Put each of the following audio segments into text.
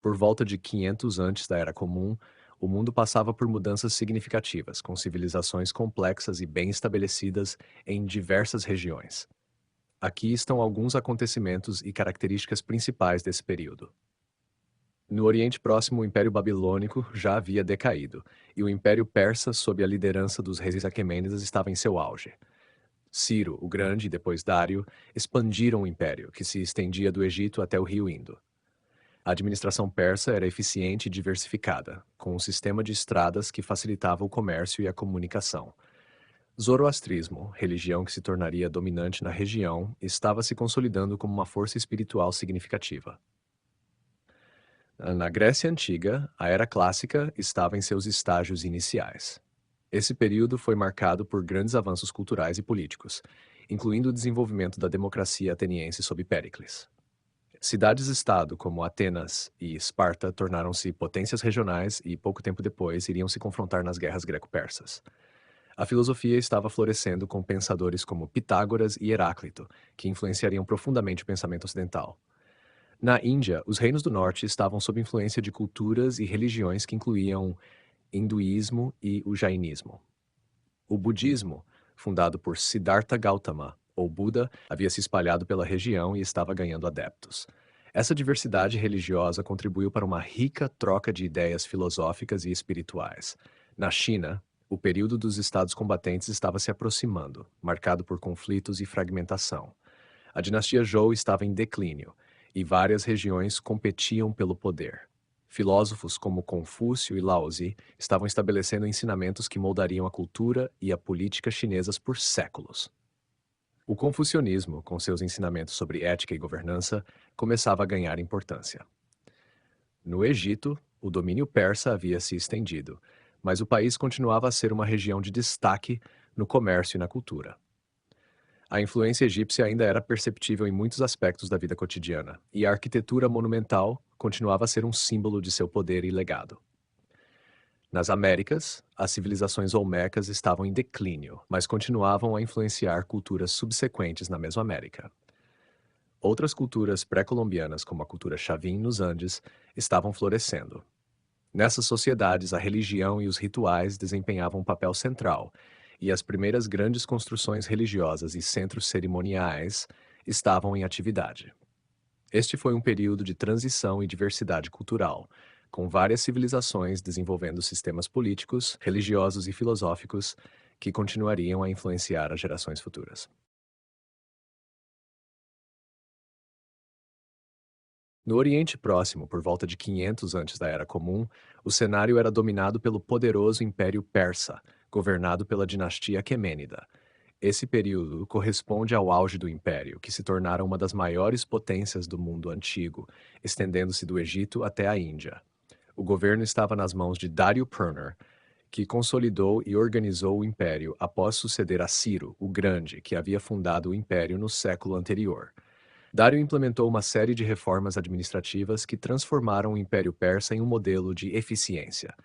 Por volta de 500 antes da Era Comum, o mundo passava por mudanças significativas, com civilizações complexas e bem estabelecidas em diversas regiões. Aqui estão alguns acontecimentos e características principais desse período. No Oriente Próximo, o Império Babilônico já havia decaído, e o Império Persa, sob a liderança dos reis Aquemênidas, estava em seu auge. Ciro, o Grande, e depois Dário, expandiram o império, que se estendia do Egito até o rio Indo. A administração persa era eficiente e diversificada, com um sistema de estradas que facilitava o comércio e a comunicação. Zoroastrismo, religião que se tornaria dominante na região, estava se consolidando como uma força espiritual significativa. Na Grécia Antiga, a Era Clássica estava em seus estágios iniciais. Esse período foi marcado por grandes avanços culturais e políticos, incluindo o desenvolvimento da democracia ateniense sob Péricles. Cidades-estado como Atenas e Esparta tornaram-se potências regionais e, pouco tempo depois, iriam se confrontar nas guerras greco-persas. A filosofia estava florescendo com pensadores como Pitágoras e Heráclito, que influenciariam profundamente o pensamento ocidental. Na Índia, os reinos do norte estavam sob influência de culturas e religiões que incluíam hinduísmo e o jainismo. O budismo, fundado por Siddhartha Gautama, ou Buda, havia se espalhado pela região e estava ganhando adeptos. Essa diversidade religiosa contribuiu para uma rica troca de ideias filosóficas e espirituais. Na China, o período dos estados combatentes estava se aproximando, marcado por conflitos e fragmentação. A dinastia Zhou estava em declínio, e várias regiões competiam pelo poder. Filósofos como Confúcio e Laozi estavam estabelecendo ensinamentos que moldariam a cultura e a política chinesas por séculos. O confucionismo, com seus ensinamentos sobre ética e governança, começava a ganhar importância. No Egito, o domínio persa havia se estendido, mas o país continuava a ser uma região de destaque no comércio e na cultura. A influência egípcia ainda era perceptível em muitos aspectos da vida cotidiana, e a arquitetura monumental continuava a ser um símbolo de seu poder e legado. Nas Américas, as civilizações olmecas estavam em declínio, mas continuavam a influenciar culturas subsequentes na Mesoamérica. Outras culturas pré-colombianas, como a cultura Chavin nos Andes, estavam florescendo. Nessas sociedades, a religião e os rituais desempenhavam um papel central, e as primeiras grandes construções religiosas e centros cerimoniais estavam em atividade. Este foi um período de transição e diversidade cultural, com várias civilizações desenvolvendo sistemas políticos, religiosos e filosóficos que continuariam a influenciar as gerações futuras. No Oriente Próximo, por volta de 500 antes da Era Comum, o cenário era dominado pelo poderoso Império Persa, governado pela dinastia Aquemênida. Esse período corresponde ao auge do Império, que se tornara uma das maiores potências do mundo antigo, estendendo-se do Egito até a Índia. O governo estava nas mãos de Dario-Purnar, que consolidou e organizou o Império após suceder a Ciro, o Grande, que havia fundado o Império no século anterior. Dário implementou uma série de reformas administrativas que transformaram o Império Persa em um modelo de eficiência.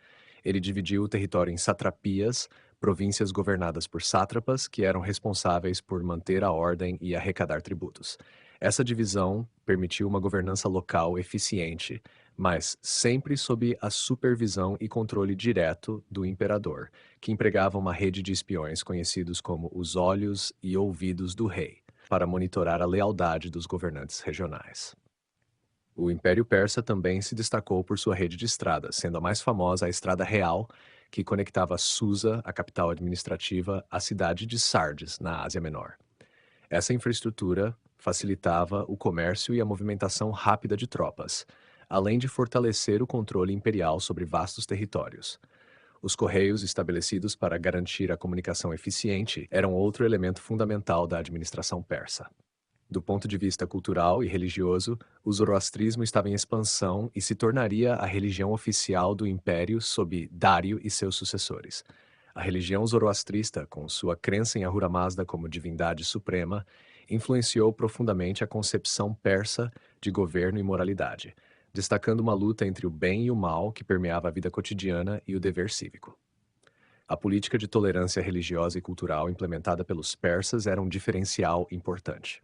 Ele dividiu o território em satrapias, províncias governadas por sátrapas, que eram responsáveis por manter a ordem e arrecadar tributos. Essa divisão permitiu uma governança local eficiente, mas sempre sob a supervisão e controle direto do imperador, que empregava uma rede de espiões conhecidos como os olhos e ouvidos do rei, para monitorar a lealdade dos governantes regionais. O Império Persa também se destacou por sua rede de estradas, sendo a mais famosa a Estrada Real, que conectava Susa, a capital administrativa, à cidade de Sardes, na Ásia Menor. Essa infraestrutura facilitava o comércio e a movimentação rápida de tropas, além de fortalecer o controle imperial sobre vastos territórios. Os correios estabelecidos para garantir a comunicação eficiente eram outro elemento fundamental da administração persa. Do ponto de vista cultural e religioso, o zoroastrismo estava em expansão e se tornaria a religião oficial do império sob Dário e seus sucessores. A religião zoroastrista, com sua crença em Ahura Mazda como divindade suprema, influenciou profundamente a concepção persa de governo e moralidade, destacando uma luta entre o bem e o mal que permeava a vida cotidiana e o dever cívico. A política de tolerância religiosa e cultural implementada pelos persas era um diferencial importante.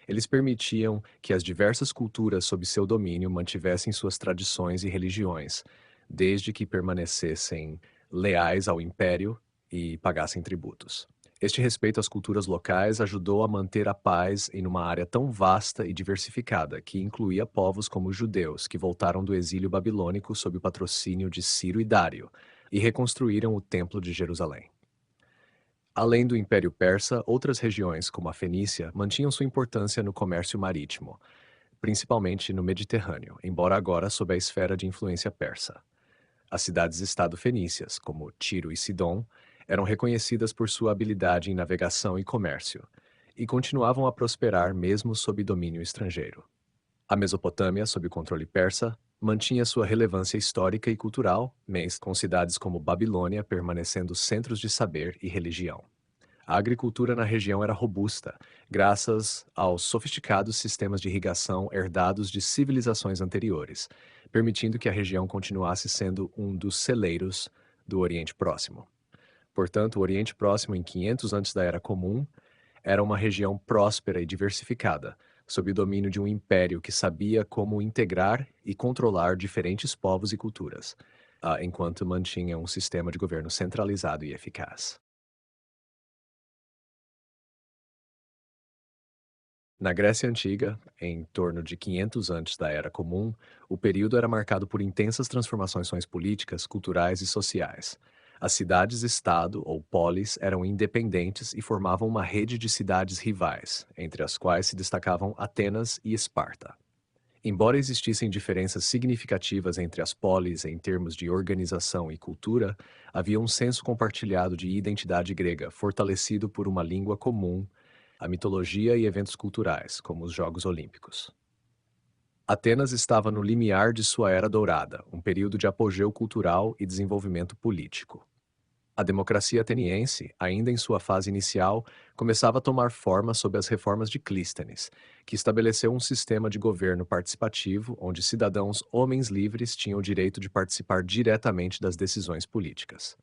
Eles permitiam que as diversas culturas sob seu domínio mantivessem suas tradições e religiões, desde que permanecessem leais ao império e pagassem tributos. Este respeito às culturas locais ajudou a manter a paz em uma área tão vasta e diversificada, que incluía povos como os judeus, que voltaram do exílio babilônico sob o patrocínio de Ciro e Dário, e reconstruíram o Templo de Jerusalém. Além do Império Persa, outras regiões, como a Fenícia, mantinham sua importância no comércio marítimo, principalmente no Mediterrâneo, embora agora sob a esfera de influência persa. As cidades-estado fenícias, como Tiro e Sidom, eram reconhecidas por sua habilidade em navegação e comércio, e continuavam a prosperar mesmo sob domínio estrangeiro. A Mesopotâmia, sob controle persa, mantinha sua relevância histórica e cultural, mas com cidades como Babilônia permanecendo centros de saber e religião. A agricultura na região era robusta, graças aos sofisticados sistemas de irrigação herdados de civilizações anteriores, permitindo que a região continuasse sendo um dos celeiros do Oriente Próximo. Portanto, o Oriente Próximo, em 500 antes da Era Comum, era uma região próspera e diversificada, sob o domínio de um império que sabia como integrar e controlar diferentes povos e culturas, enquanto mantinha um sistema de governo centralizado e eficaz. Na Grécia Antiga, em torno de 500 antes da Era Comum, o período era marcado por intensas transformações políticas, culturais e sociais. As cidades-estado, ou polis, eram independentes e formavam uma rede de cidades rivais, entre as quais se destacavam Atenas e Esparta. Embora existissem diferenças significativas entre as polis em termos de organização e cultura, havia um senso compartilhado de identidade grega, fortalecido por uma língua comum, a mitologia e eventos culturais, como os Jogos Olímpicos. Atenas estava no limiar de sua Era Dourada, um período de apogeu cultural e desenvolvimento político. A democracia ateniense, ainda em sua fase inicial, começava a tomar forma sob as reformas de Clístenes, que estabeleceu um sistema de governo participativo onde cidadãos homens livres tinham o direito de participar diretamente das decisões políticas.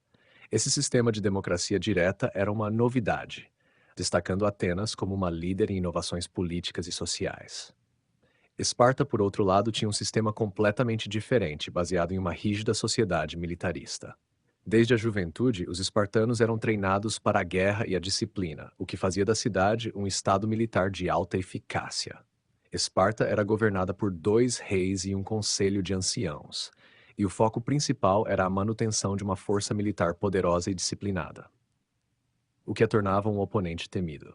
Esse sistema de democracia direta era uma novidade, destacando Atenas como uma líder em inovações políticas e sociais. Esparta, por outro lado, tinha um sistema completamente diferente, baseado em uma rígida sociedade militarista. Desde a juventude, os espartanos eram treinados para a guerra e a disciplina, o que fazia da cidade um estado militar de alta eficácia. Esparta era governada por 2 reis e um conselho de anciãos, e o foco principal era a manutenção de uma força militar poderosa e disciplinada, o que a tornava um oponente temido.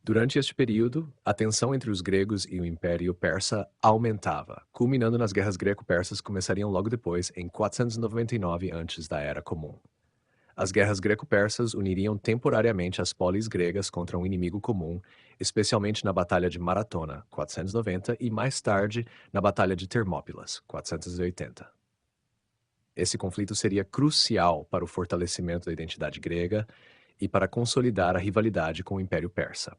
Durante este período, a tensão entre os gregos e o Império Persa aumentava, culminando nas guerras greco-persas que começariam logo depois, em 499 antes da Era Comum. As guerras greco-persas uniriam temporariamente as polis gregas contra um inimigo comum, especialmente na Batalha de Maratona, 490, e mais tarde na Batalha de Termópilas, 480. Esse conflito seria crucial para o fortalecimento da identidade grega e para consolidar a rivalidade com o Império Persa.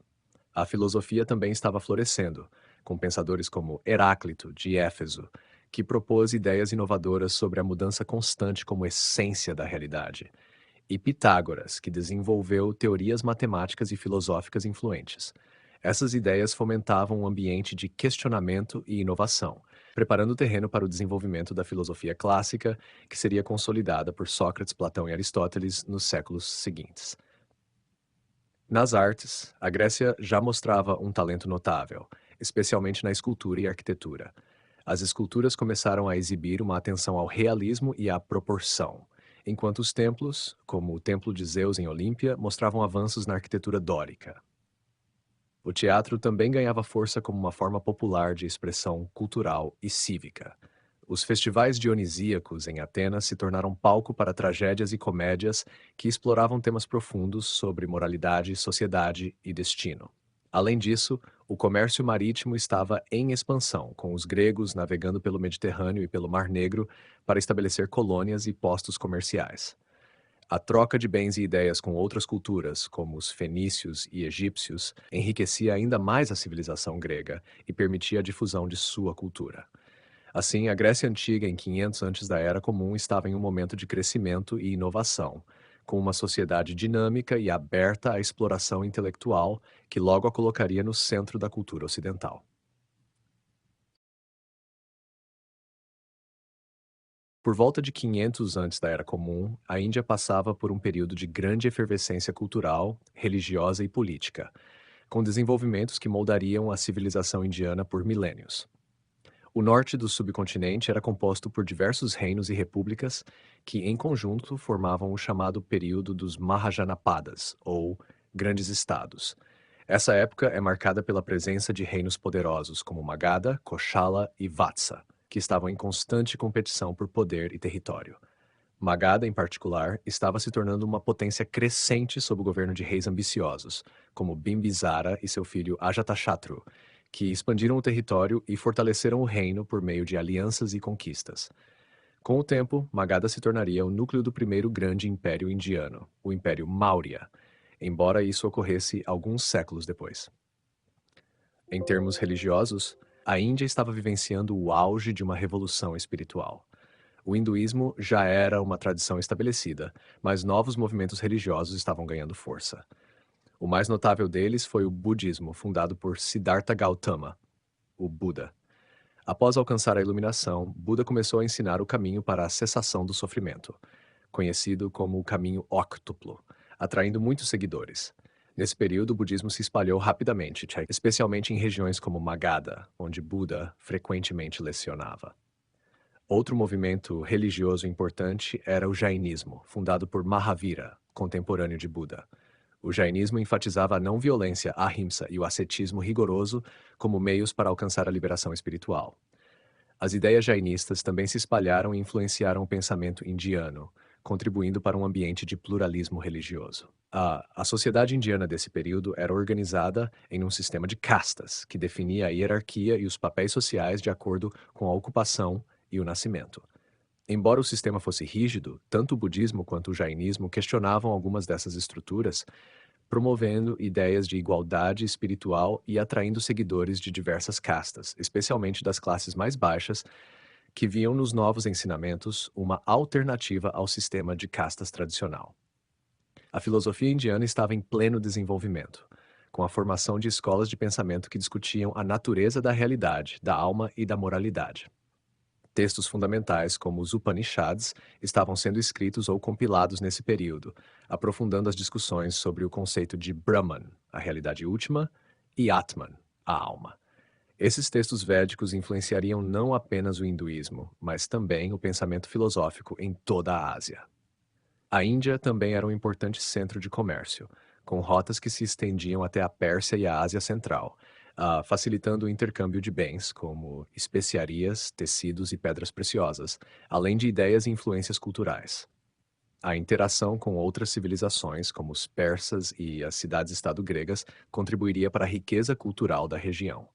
A filosofia também estava florescendo, com pensadores como Heráclito, de Éfeso, que propôs ideias inovadoras sobre a mudança constante como essência da realidade, e Pitágoras, que desenvolveu teorias matemáticas e filosóficas influentes. Essas ideias fomentavam um ambiente de questionamento e inovação, preparando o terreno para o desenvolvimento da filosofia clássica, que seria consolidada por Sócrates, Platão e Aristóteles nos séculos seguintes. Nas artes, a Grécia já mostrava um talento notável, especialmente na escultura e arquitetura. As esculturas começaram a exibir uma atenção ao realismo e à proporção, enquanto os templos, como o Templo de Zeus em Olímpia, mostravam avanços na arquitetura dórica. O teatro também ganhava força como uma forma popular de expressão cultural e cívica. Os festivais dionisíacos em Atenas se tornaram palco para tragédias e comédias que exploravam temas profundos sobre moralidade, sociedade e destino. Além disso, o comércio marítimo estava em expansão, com os gregos navegando pelo Mediterrâneo e pelo Mar Negro para estabelecer colônias e postos comerciais. A troca de bens e ideias com outras culturas, como os fenícios e egípcios, enriquecia ainda mais a civilização grega e permitia a difusão de sua cultura. Assim, a Grécia Antiga, em 500 antes da Era Comum, estava em um momento de crescimento e inovação, com uma sociedade dinâmica e aberta à exploração intelectual que logo a colocaria no centro da cultura ocidental. Por volta de 500 antes da Era Comum, a Índia passava por um período de grande efervescência cultural, religiosa e política, com desenvolvimentos que moldariam a civilização indiana por milênios. O norte do subcontinente era composto por diversos reinos e repúblicas que, em conjunto, formavam o chamado período dos Mahajanapadas, ou Grandes Estados. Essa época é marcada pela presença de reinos poderosos como Magadha, Koshala e Vatsa, que estavam em constante competição por poder e território. Magadha, em particular, estava se tornando uma potência crescente sob o governo de reis ambiciosos, como Bimbisara e seu filho Ajatashatru, que expandiram o território e fortaleceram o reino por meio de alianças e conquistas. Com o tempo, Magadha se tornaria o núcleo do primeiro grande império indiano, o Império Maurya, embora isso ocorresse alguns séculos depois. Em termos religiosos, a Índia estava vivenciando o auge de uma revolução espiritual. O hinduísmo já era uma tradição estabelecida, mas novos movimentos religiosos estavam ganhando força. O mais notável deles foi o budismo, fundado por Siddhartha Gautama, o Buda. Após alcançar a iluminação, Buda começou a ensinar o caminho para a cessação do sofrimento, conhecido como o caminho óctuplo, atraindo muitos seguidores. Nesse período, o budismo se espalhou rapidamente, especialmente em regiões como Magadha, onde Buda frequentemente lecionava. Outro movimento religioso importante era o Jainismo, fundado por Mahavira, contemporâneo de Buda. O jainismo enfatizava a não violência, a ahimsa e o ascetismo rigoroso como meios para alcançar a liberação espiritual. As ideias jainistas também se espalharam e influenciaram o pensamento indiano, contribuindo para um ambiente de pluralismo religioso. A sociedade indiana desse período era organizada em um sistema de castas, que definia a hierarquia e os papéis sociais de acordo com a ocupação e o nascimento. Embora o sistema fosse rígido, tanto o budismo quanto o jainismo questionavam algumas dessas estruturas, promovendo ideias de igualdade espiritual e atraindo seguidores de diversas castas, especialmente das classes mais baixas, que viam nos novos ensinamentos uma alternativa ao sistema de castas tradicional. A filosofia indiana estava em pleno desenvolvimento, com a formação de escolas de pensamento que discutiam a natureza da realidade, da alma e da moralidade. Textos fundamentais, como os Upanishads, estavam sendo escritos ou compilados nesse período, aprofundando as discussões sobre o conceito de Brahman, a realidade última, e Atman, a alma. Esses textos védicos influenciariam não apenas o hinduísmo, mas também o pensamento filosófico em toda a Ásia. A Índia também era um importante centro de comércio, com rotas que se estendiam até a Pérsia e a Ásia Central, facilitando o intercâmbio de bens, como especiarias, tecidos e pedras preciosas, além de ideias e influências culturais. A interação com outras civilizações, como os persas e as cidades-estado gregas, contribuiria para a riqueza cultural da região.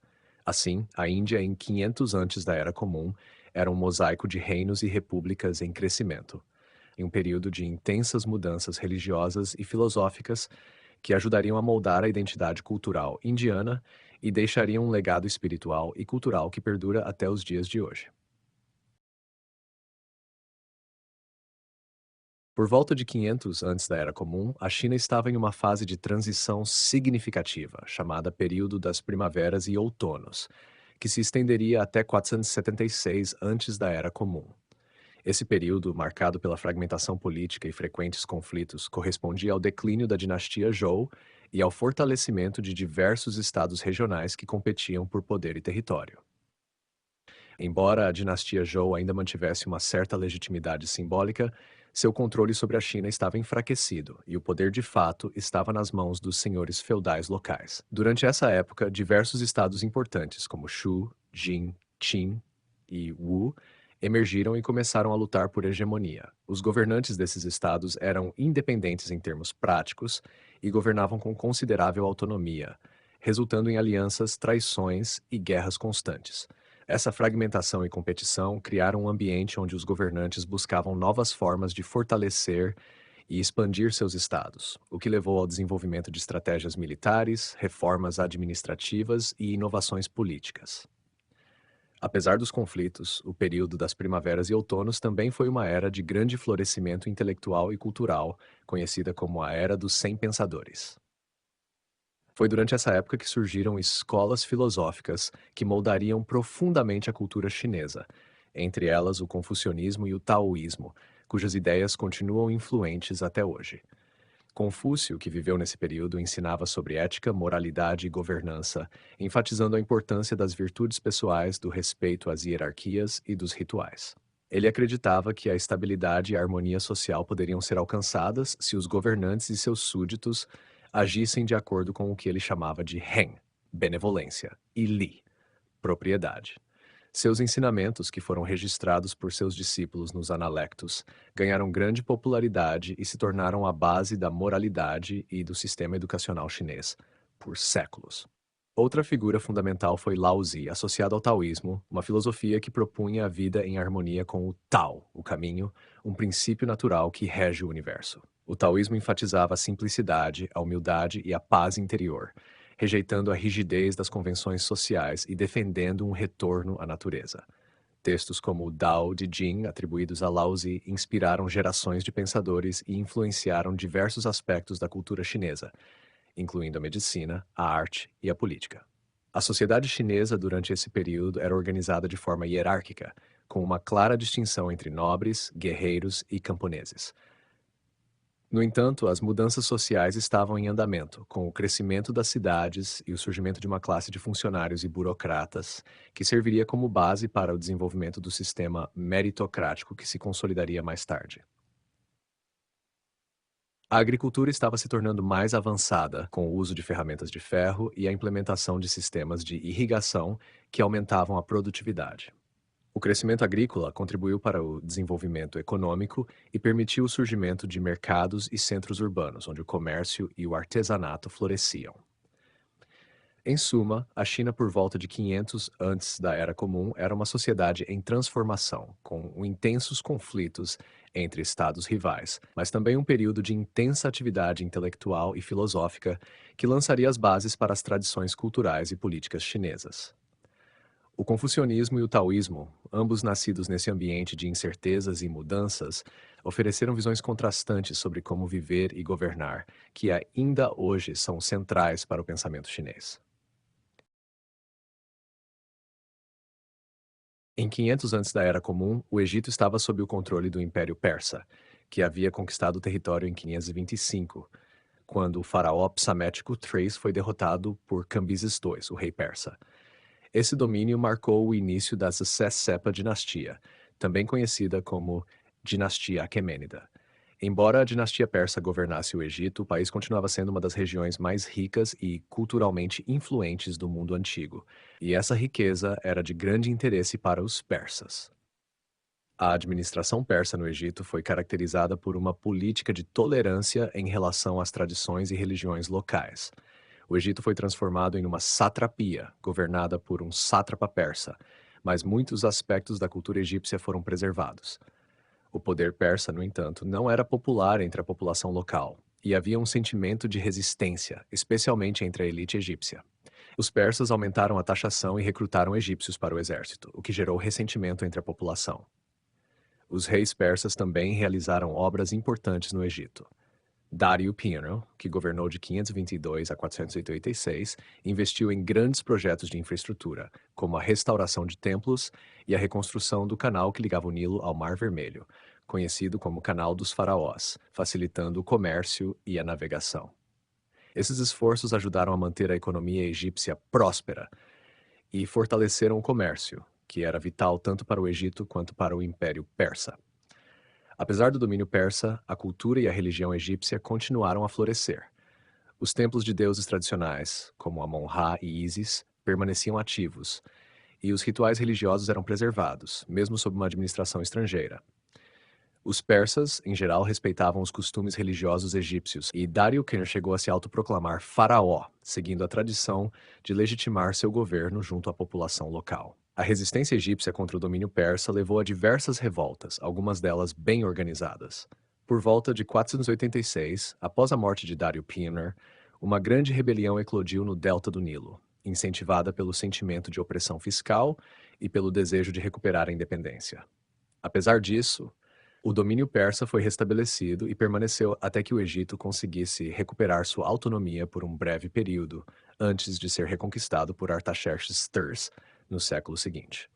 Assim, a Índia, em 500 antes da Era Comum, era um mosaico de reinos e repúblicas em crescimento, em um período de intensas mudanças religiosas e filosóficas que ajudariam a moldar a identidade cultural indiana e deixariam um legado espiritual e cultural que perdura até os dias de hoje. Por volta de 500 antes da Era Comum, a China estava em uma fase de transição significativa, chamada Período das Primaveras e Outonos, que se estenderia até 476 antes da Era Comum. Esse período, marcado pela fragmentação política e frequentes conflitos, correspondia ao declínio da dinastia Zhou e ao fortalecimento de diversos estados regionais que competiam por poder e território. Embora a dinastia Zhou ainda mantivesse uma certa legitimidade simbólica, seu controle sobre a China estava enfraquecido e o poder de fato estava nas mãos dos senhores feudais locais. Durante essa época, diversos estados importantes, como Shu, Jin, Qin e Wu, emergiram e começaram a lutar por hegemonia. Os governantes desses estados eram independentes em termos práticos e governavam com considerável autonomia, resultando em alianças, traições e guerras constantes. Essa fragmentação e competição criaram um ambiente onde os governantes buscavam novas formas de fortalecer e expandir seus estados, o que levou ao desenvolvimento de estratégias militares, reformas administrativas e inovações políticas. Apesar dos conflitos, o período das primaveras e outonos também foi uma era de grande florescimento intelectual e cultural, conhecida como a Era dos Cem Pensadores. Foi durante essa época que surgiram escolas filosóficas que moldariam profundamente a cultura chinesa, entre elas o confucionismo e o taoísmo, cujas ideias continuam influentes até hoje. Confúcio, que viveu nesse período, ensinava sobre ética, moralidade e governança, enfatizando a importância das virtudes pessoais, do respeito às hierarquias e dos rituais. Ele acreditava que a estabilidade e a harmonia social poderiam ser alcançadas se os governantes e seus súditos agissem de acordo com o que ele chamava de Heng, benevolência, e Li, propriedade. Seus ensinamentos, que foram registrados por seus discípulos nos Analectos, ganharam grande popularidade e se tornaram a base da moralidade e do sistema educacional chinês por séculos. Outra figura fundamental foi Lao Tzu, associado ao taoísmo, uma filosofia que propunha a vida em harmonia com o Tao, o caminho, um princípio natural que rege o universo. O taoísmo enfatizava a simplicidade, a humildade e a paz interior, rejeitando a rigidez das convenções sociais e defendendo um retorno à natureza. Textos como o Tao de Jing, atribuídos a Lao Tzu, inspiraram gerações de pensadores e influenciaram diversos aspectos da cultura chinesa, incluindo a medicina, a arte e a política. A sociedade chinesa durante esse período era organizada de forma hierárquica, com uma clara distinção entre nobres, guerreiros e camponeses. No entanto, as mudanças sociais estavam em andamento, com o crescimento das cidades e o surgimento de uma classe de funcionários e burocratas, que serviria como base para o desenvolvimento do sistema meritocrático que se consolidaria mais tarde. A agricultura estava se tornando mais avançada, com o uso de ferramentas de ferro e a implementação de sistemas de irrigação que aumentavam a produtividade. O crescimento agrícola contribuiu para o desenvolvimento econômico e permitiu o surgimento de mercados e centros urbanos, onde o comércio e o artesanato floresciam. Em suma, a China por volta de 500 antes da Era Comum era uma sociedade em transformação, com intensos conflitos entre estados rivais, mas também um período de intensa atividade intelectual e filosófica que lançaria as bases para as tradições culturais e políticas chinesas. O confucionismo e o taoísmo, ambos nascidos nesse ambiente de incertezas e mudanças, ofereceram visões contrastantes sobre como viver e governar, que ainda hoje são centrais para o pensamento chinês. Em 500 antes da Era Comum, o Egito estava sob o controle do Império Persa, que havia conquistado o território em 525, quando o faraó psamético Thrace foi derrotado por Cambises II, o rei persa. Esse domínio marcou o início da Sepa dinastia, também conhecida como Dinastia Aquemênida. Embora a dinastia persa governasse o Egito, o país continuava sendo uma das regiões mais ricas e culturalmente influentes do mundo antigo, e essa riqueza era de grande interesse para os persas. A administração persa no Egito foi caracterizada por uma política de tolerância em relação às tradições e religiões locais. O Egito foi transformado em uma satrapia, governada por um sátrapa persa, mas muitos aspectos da cultura egípcia foram preservados. O poder persa, no entanto, não era popular entre a população local, e havia um sentimento de resistência, especialmente entre a elite egípcia. Os persas aumentaram a taxação e recrutaram egípcios para o exército, o que gerou ressentimento entre a população. Os reis persas também realizaram obras importantes no Egito. Dario Pino, que governou de 522 a 486, investiu em grandes projetos de infraestrutura, como a restauração de templos e a reconstrução do canal que ligava o Nilo ao Mar Vermelho, conhecido como Canal dos Faraós, facilitando o comércio e a navegação. Esses esforços ajudaram a manter a economia egípcia próspera e fortaleceram o comércio, que era vital tanto para o Egito quanto para o Império Persa. Apesar do domínio persa, a cultura e a religião egípcia continuaram a florescer. Os templos de deuses tradicionais, como Amon-Ra e Ísis, permaneciam ativos, e os rituais religiosos eram preservados, mesmo sob uma administração estrangeira. Os persas, em geral, respeitavam os costumes religiosos egípcios, e Dario-Kir chegou a se autoproclamar faraó, seguindo a tradição de legitimar seu governo junto à população local. A resistência egípcia contra o domínio persa levou a diversas revoltas, algumas delas bem organizadas. Por volta de 486, após a morte de Dario-Pir, uma grande rebelião eclodiu no delta do Nilo, incentivada pelo sentimento de opressão fiscal e pelo desejo de recuperar a independência. Apesar disso, o domínio persa foi restabelecido e permaneceu até que o Egito conseguisse recuperar sua autonomia por um breve período, antes de ser reconquistado por Artaxerxes III no século seguinte.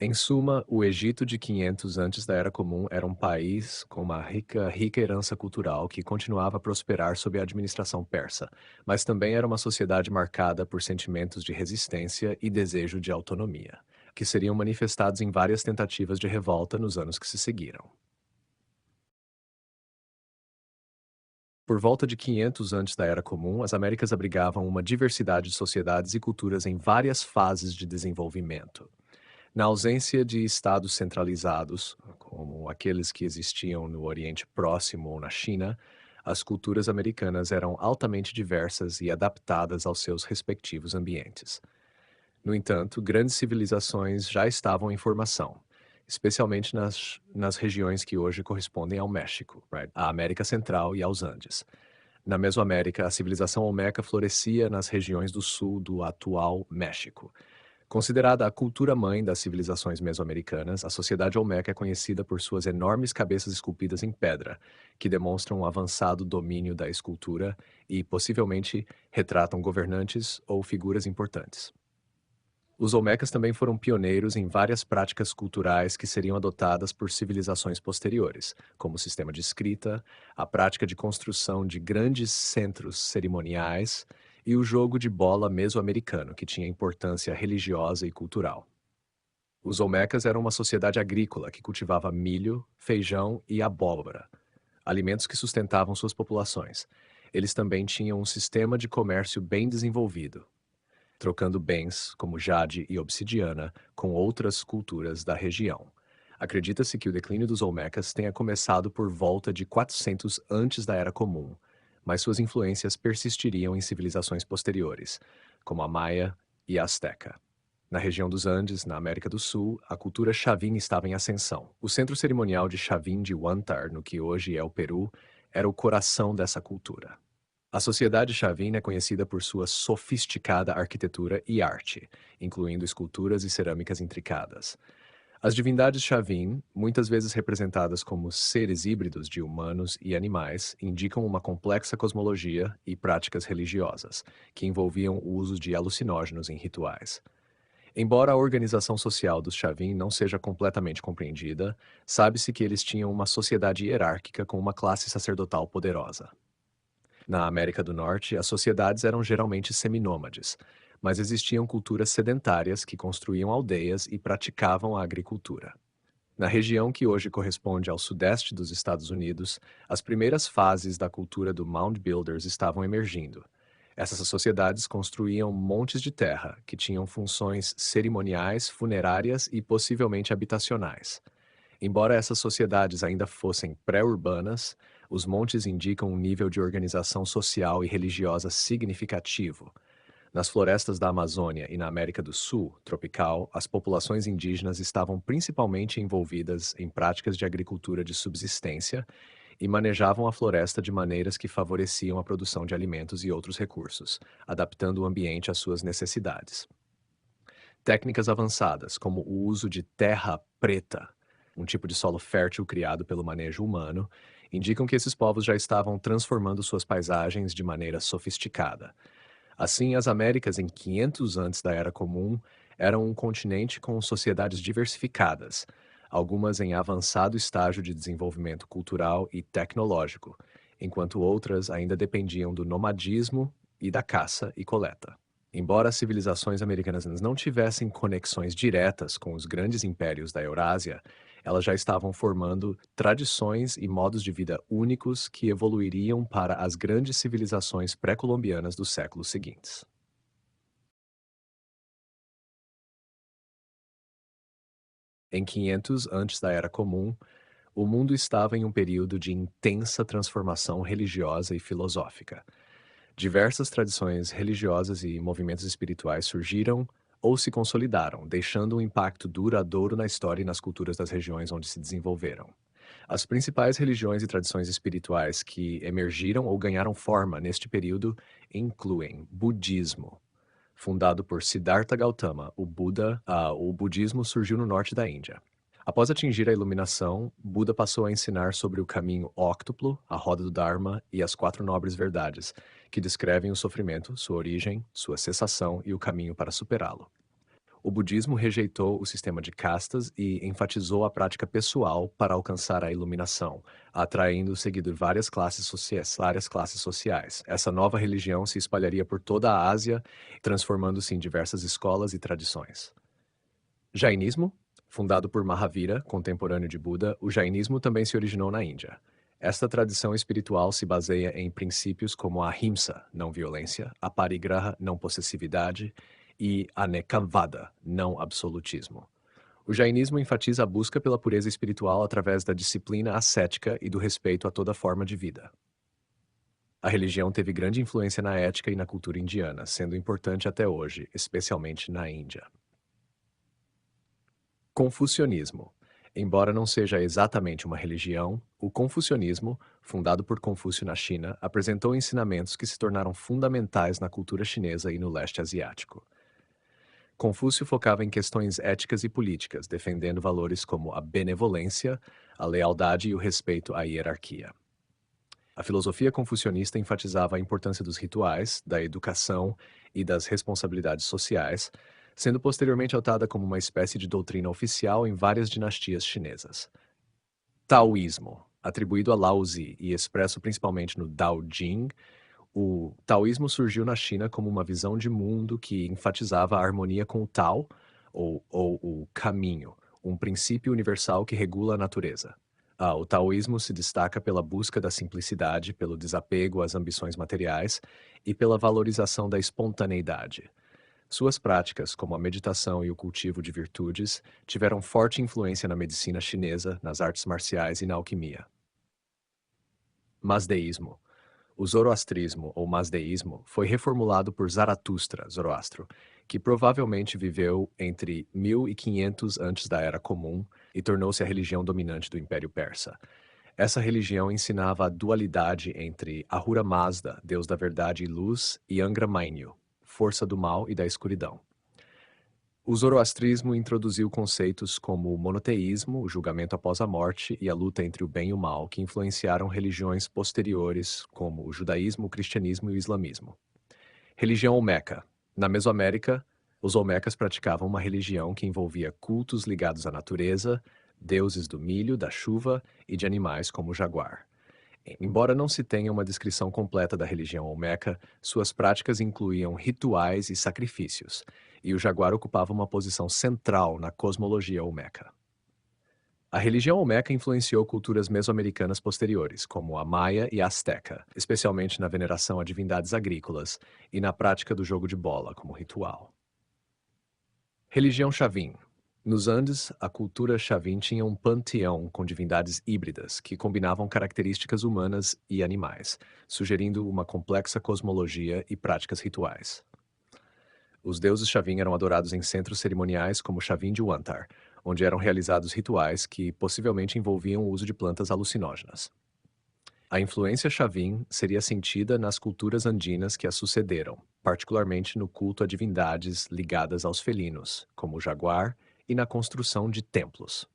Em suma, o Egito de 500 antes da Era Comum era um país com uma rica herança cultural que continuava a prosperar sob a administração persa, mas também era uma sociedade marcada por sentimentos de resistência e desejo de autonomia, que seriam manifestados em várias tentativas de revolta nos anos que se seguiram. Por volta de 500 antes da Era Comum, as Américas abrigavam uma diversidade de sociedades e culturas em várias fases de desenvolvimento. Na ausência de estados centralizados, como aqueles que existiam no Oriente Próximo ou na China, as culturas americanas eram altamente diversas e adaptadas aos seus respectivos ambientes. No entanto, grandes civilizações já estavam em formação, especialmente nas regiões que hoje correspondem ao México, right? À América Central e aos Andes. Na Mesoamérica, a civilização olmeca florescia nas regiões do sul do atual México. Considerada a cultura-mãe das civilizações mesoamericanas, a sociedade olmeca é conhecida por suas enormes cabeças esculpidas em pedra, que demonstram um avançado domínio da escultura e, possivelmente, retratam governantes ou figuras importantes. Os olmecas também foram pioneiros em várias práticas culturais que seriam adotadas por civilizações posteriores, como o sistema de escrita, a prática de construção de grandes centros cerimoniais e o jogo de bola mesoamericano, que tinha importância religiosa e cultural. Os olmecas eram uma sociedade agrícola que cultivava milho, feijão e abóbora, alimentos que sustentavam suas populações. Eles também tinham um sistema de comércio bem desenvolvido, trocando bens, como jade e obsidiana, com outras culturas da região. Acredita-se que o declínio dos Olmecas tenha começado por volta de 400 antes da Era Comum, mas suas influências persistiriam em civilizações posteriores, como a Maia e a Azteca. Na região dos Andes, na América do Sul, a cultura Chavin estava em ascensão. O centro cerimonial de Chavin de Huántar, no que hoje é o Peru, era o coração dessa cultura. A sociedade Chavin é conhecida por sua sofisticada arquitetura e arte, incluindo esculturas e cerâmicas intricadas. As divindades Chavin, muitas vezes representadas como seres híbridos de humanos e animais, indicam uma complexa cosmologia e práticas religiosas, que envolviam o uso de alucinógenos em rituais. Embora a organização social dos Chavin não seja completamente compreendida, sabe-se que eles tinham uma sociedade hierárquica com uma classe sacerdotal poderosa. Na América do Norte, as sociedades eram geralmente seminômades, mas existiam culturas sedentárias que construíam aldeias e praticavam a agricultura. Na região que hoje corresponde ao sudeste dos Estados Unidos, as primeiras fases da cultura do Mound Builders estavam emergindo. Essas sociedades construíam montes de terra, que tinham funções cerimoniais, funerárias e possivelmente habitacionais. Embora essas sociedades ainda fossem pré-urbanas, os montes indicam um nível de organização social e religiosa significativo. Nas florestas da Amazônia e na América do Sul, tropical, as populações indígenas estavam principalmente envolvidas em práticas de agricultura de subsistência e manejavam a floresta de maneiras que favoreciam a produção de alimentos e outros recursos, adaptando o ambiente às suas necessidades. Técnicas avançadas, como o uso de terra preta, um tipo de solo fértil criado pelo manejo humano, indicam que esses povos já estavam transformando suas paisagens de maneira sofisticada. Assim, as Américas, em 500 antes da Era Comum, eram um continente com sociedades diversificadas, algumas em avançado estágio de desenvolvimento cultural e tecnológico, enquanto outras ainda dependiam do nomadismo e da caça e coleta. Embora as civilizações americanas não tivessem conexões diretas com os grandes impérios da Eurásia, elas já estavam formando tradições e modos de vida únicos que evoluiriam para as grandes civilizações pré-colombianas dos séculos seguintes. Em 500 antes da Era Comum, o mundo estava em um período de intensa transformação religiosa e filosófica. Diversas tradições religiosas e movimentos espirituais surgiram ou se consolidaram, deixando um impacto duradouro na história e nas culturas das regiões onde se desenvolveram. As principais religiões e tradições espirituais que emergiram ou ganharam forma neste período incluem budismo, Fundado por Siddhartha Gautama, o budismo surgiu no norte da Índia. Após atingir a iluminação, Buda passou a ensinar sobre o caminho óctuplo, a roda do Dharma e as quatro nobres verdades, que descrevem o sofrimento, sua origem, sua cessação e o caminho para superá-lo. O budismo rejeitou o sistema de castas e enfatizou a prática pessoal para alcançar a iluminação, atraindo seguido várias classes sociais. Essa nova religião se espalharia por toda a Ásia, transformando-se em diversas escolas e tradições. Jainismo, fundado por Mahavira, contemporâneo de Buda, o jainismo também se originou na Índia. Esta tradição espiritual se baseia em princípios como a ahimsa, não violência, a parigraha, não possessividade, e a nekavada, não absolutismo. O jainismo enfatiza a busca pela pureza espiritual através da disciplina ascética e do respeito a toda forma de vida. A religião teve grande influência na ética e na cultura indiana, sendo importante até hoje, especialmente na Índia. Confucionismo. Embora não seja exatamente uma religião, o confucionismo, fundado por Confúcio na China, apresentou ensinamentos que se tornaram fundamentais na cultura chinesa e no leste asiático. Confúcio focava em questões éticas e políticas, defendendo valores como a benevolência, a lealdade e o respeito à hierarquia. A filosofia confucionista enfatizava a importância dos rituais, da educação e das responsabilidades sociais, sendo posteriormente adotada como uma espécie de doutrina oficial em várias dinastias chinesas. Taoísmo, atribuído a Lao Tzu e expresso principalmente no Dao Jing, o taoísmo surgiu na China como uma visão de mundo que enfatizava a harmonia com o Tao, ou o caminho, um princípio universal que regula a natureza. O taoísmo se destaca pela busca da simplicidade, pelo desapego às ambições materiais e pela valorização da espontaneidade. Suas práticas, como a meditação e o cultivo de virtudes, tiveram forte influência na medicina chinesa, nas artes marciais e na alquimia. Mazdeísmo. O zoroastrismo, ou mazdeísmo, foi reformulado por Zaratustra, Zoroastro, que provavelmente viveu entre 1500 antes da Era Comum e tornou-se a religião dominante do Império Persa. Essa religião ensinava a dualidade entre Ahura Mazda, deus da verdade e luz, e Angra Mainyu, força do mal e da escuridão. O zoroastrismo introduziu conceitos como o monoteísmo, o julgamento após a morte e a luta entre o bem e o mal, que influenciaram religiões posteriores, como o judaísmo, o cristianismo e o islamismo. Religião Olmeca. Na Mesoamérica, os Olmecas praticavam uma religião que envolvia cultos ligados à natureza, deuses do milho, da chuva e de animais como o jaguar. Embora não se tenha uma descrição completa da religião Olmeca, suas práticas incluíam rituais e sacrifícios, e o jaguar ocupava uma posição central na cosmologia Olmeca. A religião Olmeca influenciou culturas mesoamericanas posteriores, como a maia e a asteca, especialmente na veneração a divindades agrícolas e na prática do jogo de bola como ritual. Religião Chavin. Nos Andes, a cultura Chavin tinha um panteão com divindades híbridas que combinavam características humanas e animais, sugerindo uma complexa cosmologia e práticas rituais. Os deuses Chavin eram adorados em centros cerimoniais como Chavin de Huántar, onde eram realizados rituais que possivelmente envolviam o uso de plantas alucinógenas. A influência Chavin seria sentida nas culturas andinas que a sucederam, particularmente no culto a divindades ligadas aos felinos, como o jaguar, e na construção de templos.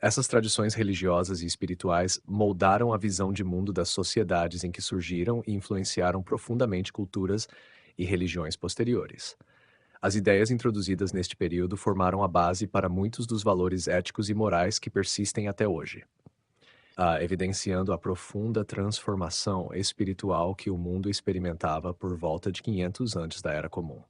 Essas tradições religiosas e espirituais moldaram a visão de mundo das sociedades em que surgiram e influenciaram profundamente culturas e religiões posteriores. As ideias introduzidas neste período formaram a base para muitos dos valores éticos e morais que persistem até hoje, evidenciando a profunda transformação espiritual que o mundo experimentava por volta de 500 antes da Era Comum.